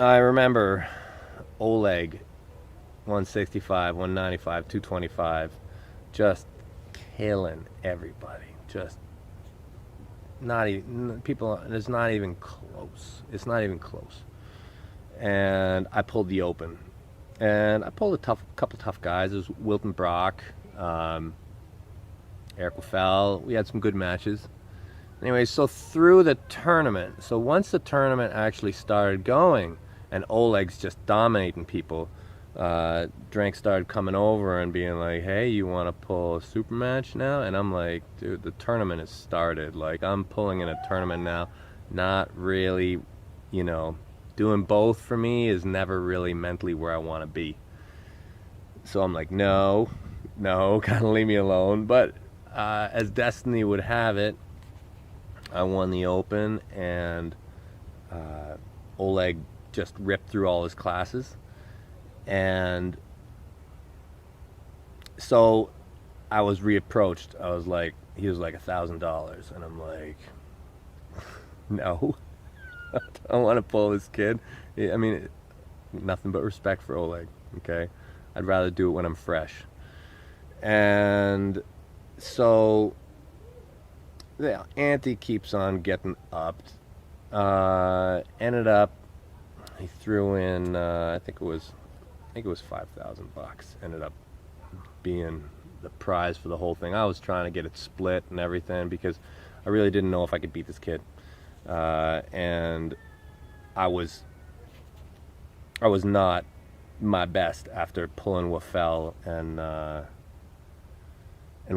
I remember Oleg, 165, 195, 225, just killing everybody. Just not even, people, it's not even close. It's not even close. And I pulled the open. And I pulled a couple tough guys. It was Wilton Brock, Eric Lefel. We had some good matches. Anyway, so through the tournament, so once the tournament actually started going, and Oleg's just dominating people, Drank started coming over and being like, hey, you want to pull a super match now? And I'm like, dude, the tournament has started. Like, I'm pulling in a tournament now. Not really, you know, doing both for me is never really mentally where I want to be. So I'm like, no, kind of leave me alone. But as destiny would have it, I won the Open, and Oleg just ripped through all his classes. And so I was reapproached. I was like, he was like $1,000, and I'm like, no, I don't want to pull this kid. I mean, nothing but respect for Oleg. Okay, I'd rather do it when I'm fresh. And so the ante keeps on getting upped. Ended up, he threw in, I think it was $5,000. Ended up being the prize for the whole thing. I was trying to get it split and everything because I really didn't know if I could beat this kid. And I was not my best after pulling Lefel and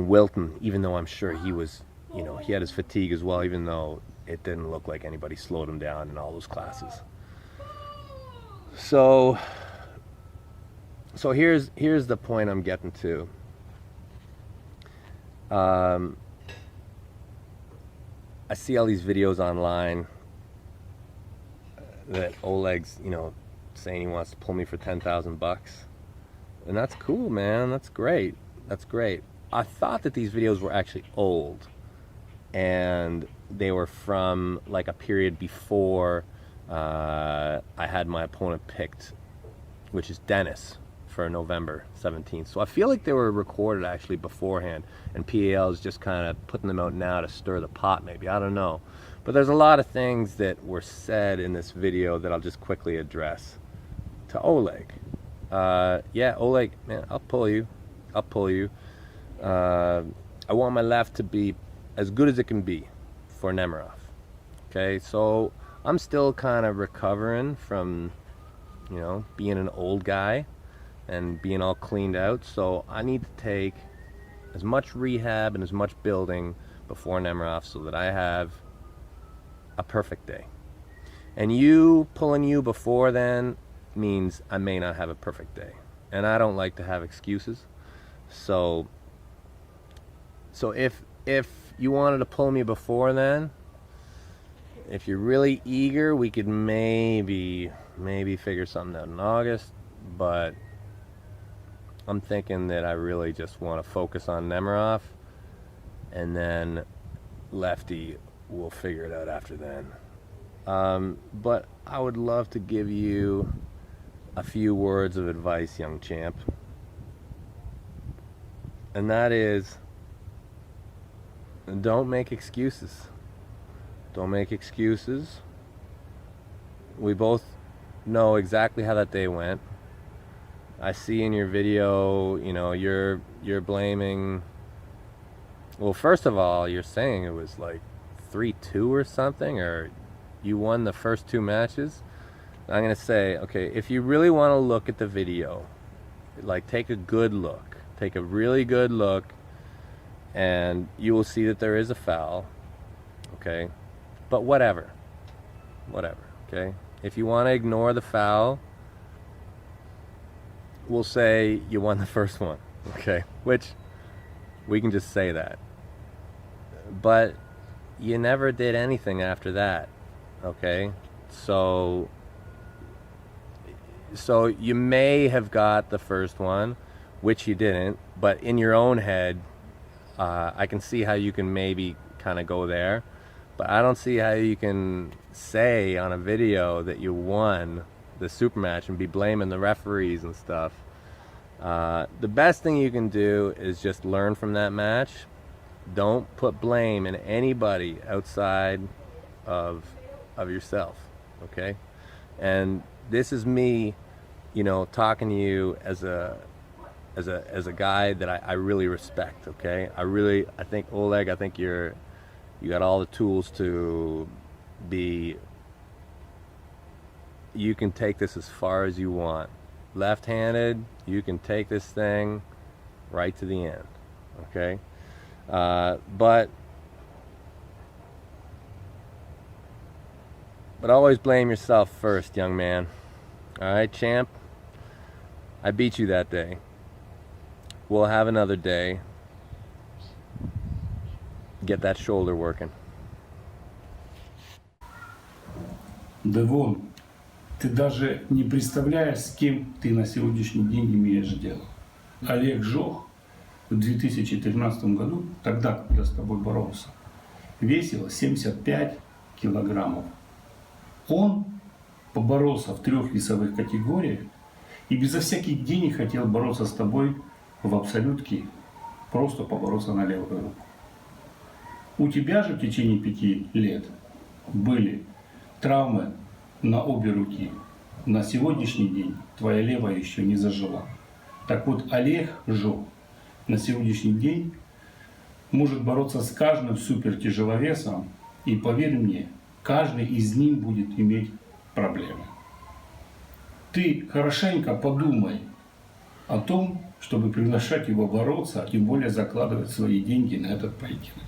Wilton, even though I'm sure he was, you know, he had his fatigue as well, even though it didn't look like anybody slowed him down in all those classes. So here's the point I'm getting to. I see all these videos online that Oleg's, you know, saying he wants to pull me for $10,000, and that's cool, man. That's great. That's great. I thought that these videos were actually old, and they were from like a period before I had my opponent picked, which is Dennis, for November 17th. So I feel like they were recorded actually beforehand, and PAL is just kind of putting them out now to stir the pot, maybe. I don't know. But there's a lot of things that were said in this video that I'll just quickly address. To Oleg. Yeah, Oleg, man, I'll pull you. I'll pull you. I want my left to be as good as it can be for Nemiroff. Okay, so I'm still kind of recovering from, you know, being an old guy and being all cleaned out. So I need to take as much rehab and as much building before Nemiroff so that I have a perfect day. And you pulling you before then means I may not have a perfect day. And I don't like to have excuses. So if you wanted to pull me before then, if you're really eager, we could maybe figure something out in August. But I'm thinking that I really just want to focus on Nemiroff, and then Lefty will figure it out after then. But I would love to give you a few words of advice, young champ. And that is, don't make excuses. Don't make excuses. We both know exactly how that day went. I see in your video, you know, you're blaming, well, first of all, you're saying it was like 3-2 or something, or you won the first 2 matches. I'm going to say, okay, if you really want to look at the video, like, take a good look. Take a really good look, and you will see that there is a foul, okay? But whatever, okay? If you want to ignore the foul, we'll say you won the first one, okay? Which, we can just say that. But you never did anything after that, okay? So you may have got the first one, which you didn't, but in your own head, I can see how you can maybe kind of go there, but I don't see how you can say on a video that you won the super match and be blaming the referees and stuff. The best thing you can do is just learn from that match. Don't put blame in anybody outside of yourself, okay? And this is me, you know, talking to you as a guy that I really respect, okay? I think Oleg, I think you got all the tools to be, you can take this as far as you want. Left-handed, you can take this thing right to the end, okay? But always blame yourself first, young man. All right, champ? I beat you that day. We'll have another day. Get that shoulder working. Девон, ты даже не представляешь, с кем ты на сегодняшний день имеешь дело. Олег Жох в 2013 году, тогда, когда с тобой боролся, весил 75 килограммов. Он поборолся в 3 весовых категориях и безо всяких денег хотел бороться с тобой в абсолютке, просто побороться на левую руку. У тебя же в течение 5 лет были травмы на обе руки. На сегодняшний день твоя левая еще не зажила. Так вот, Олег Жох на сегодняшний день может бороться с каждым супертяжеловесом, и поверь мне, каждый из них будет иметь проблемы. Ты хорошенько подумай о том, чтобы приглашать его бороться, а тем более закладывать свои деньги на этот поединок.